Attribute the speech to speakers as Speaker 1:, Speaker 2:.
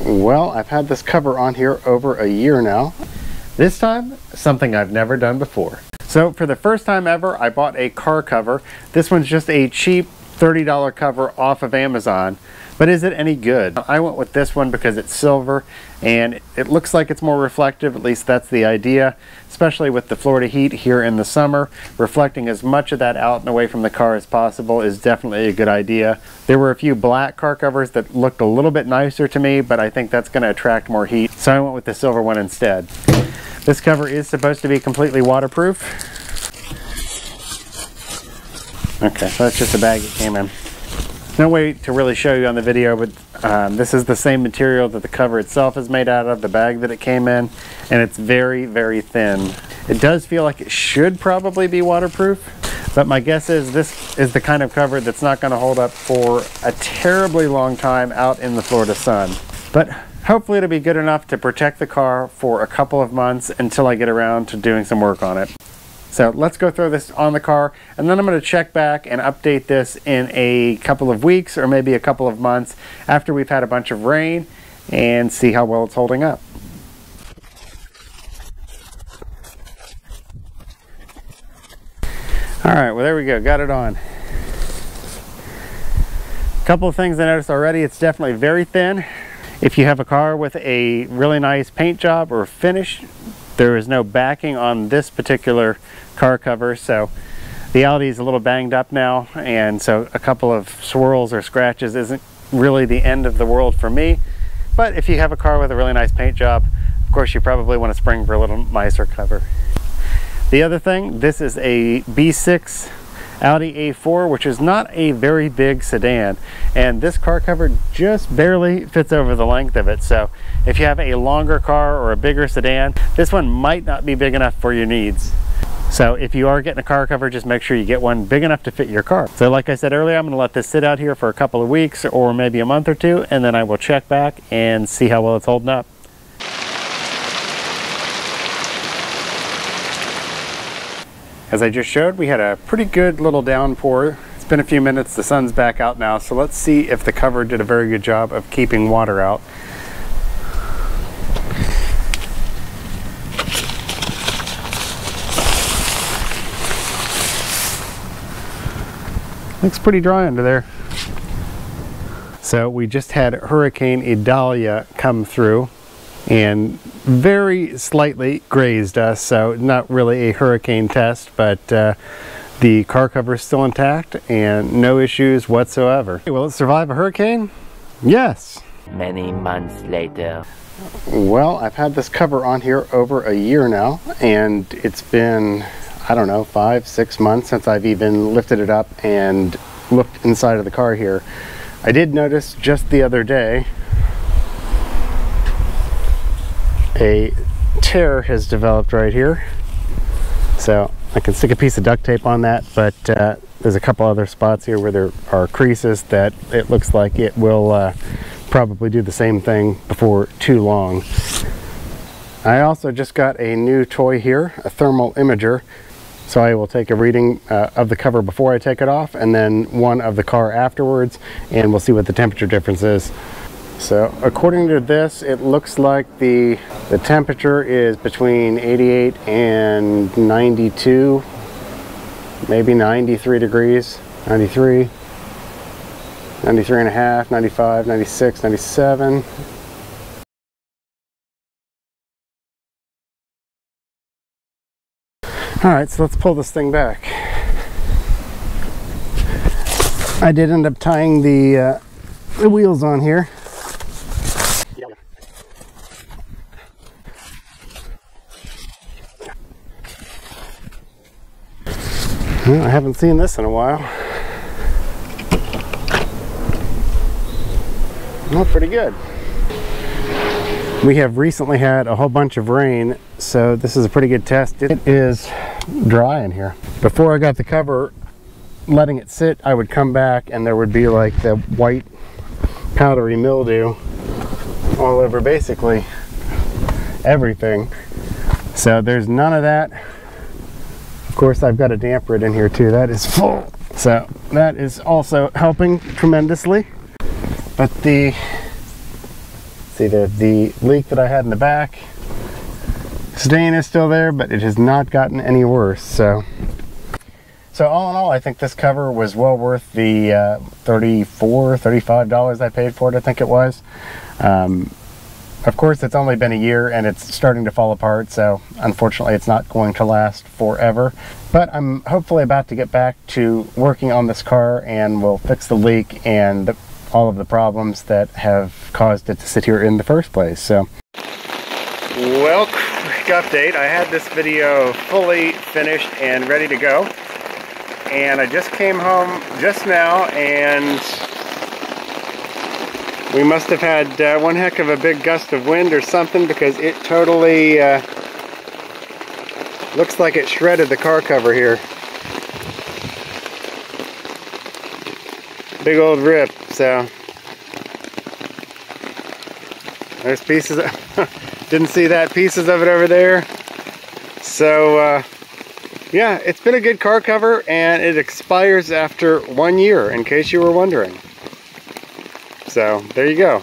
Speaker 1: Well, I've had this cover on here over a year now. This time, something I've never done before. So for the first time ever, I bought a car cover. This one's just a cheap $30 cover off of Amazon. But is it any good? I went with this one because it's silver and it looks like it's more reflective. At least that's the idea, especially with the Florida heat here in the summer. Reflecting as much of that out and away from the car as possible is definitely a good idea. There were a few black car covers that looked a little bit nicer to me, but I think that's going to attract more heat, so I went with the silver one instead. This cover is supposed to be completely waterproof. Okay, so that's just the bag it came in. No way to really show you on the video, but this is the same material that the cover itself is made out of, the bag that it came in, and it's very, very thin. It does feel like it should probably be waterproof, but my guess is this is the kind of cover that's not going to hold up for a terribly long time out in the Florida sun. But hopefully it'll be good enough to protect the car for a couple of months until I get around to doing some work on it. So let's go throw this on the car, and then I'm going to check back and update this in a couple of weeks or maybe a couple of months after we've had a bunch of rain and see how well it's holding up. Alright, well there we go, got it on. A couple of things I noticed already, it's definitely very thin. If you have a car with a really nice paint job or finish, there is no backing on this particular car cover, so the Audi is a little banged up now, and so a couple of swirls or scratches isn't really the end of the world for me. But if you have a car with a really nice paint job, of course you probably want to spring for a little nicer cover. The other thing, this is a B6 Audi A4, which is not a very big sedan, and this car cover just barely fits over the length of it. So if you have a longer car or a bigger sedan, this one might not be big enough for your needs. So if you are getting a car cover, just make sure you get one big enough to fit your car. So like I said earlier, I'm going to let this sit out here for a couple of weeks or maybe a month or two, and then I will check back and see how well it's holding up. As I just showed, we had a pretty good little downpour. It's been a few minutes, the sun's back out now, so let's see if the cover did a very good job of keeping water out. Looks pretty dry under there. So we just had Hurricane Idalia come through and very slightly grazed us, so not really a hurricane test, but the car cover is still intact and no issues whatsoever. Will it survive a hurricane? Yes.
Speaker 2: Many months later.
Speaker 1: Well, I've had this cover on here over a year now, and it's been, I don't know, 5-6 months since I've even lifted it up and looked inside of the car here. I did notice just the other day a tear has developed right here, so I can stick a piece of duct tape on that, but there's a couple other spots here where there are creases that it looks like it will probably do the same thing before too long. I also just got a new toy here, a thermal imager, so I will take a reading of the cover before I take it off, and then one of the car afterwards, and we'll see what the temperature difference is. So according to this, it looks like the temperature is between 88 and 92, maybe 93 degrees, 93, 93 and a half, 95, 96, 97. Alright, so let's pull this thing back. I did end up tying the wheels on here. Well, I haven't seen this in a while. Well, pretty good. We have recently had a whole bunch of rain, so this is a pretty good test. It is dry in here. Before I got the cover, letting it sit, I would come back and there would be like the white powdery mildew all over basically everything. So there's none of that. Of course, I've got a damper it in here too. That is full. So that is also helping tremendously. But the See, the leak that I had in the back, stain is still there, but it has not gotten any worse. So all in all, I think this cover was well worth the $34, $35 I paid for it, I think it was. Of course, it's only been a year and it's starting to fall apart, so unfortunately it's not going to last forever. But I'm hopefully about to get back to working on this car, and we'll fix the leak and all of the problems that have caused it to sit here in the first place. So, well, quick update. I had this video fully finished and ready to go, and I just came home just now, and we must have had one heck of a big gust of wind or something, because it totally looks like it shredded the car cover here. Big old rip. So there's pieces of, didn't see that, pieces of it over there. So yeah, it's been a good car cover, and it expires after 1 year, in case you were wondering. So there you go.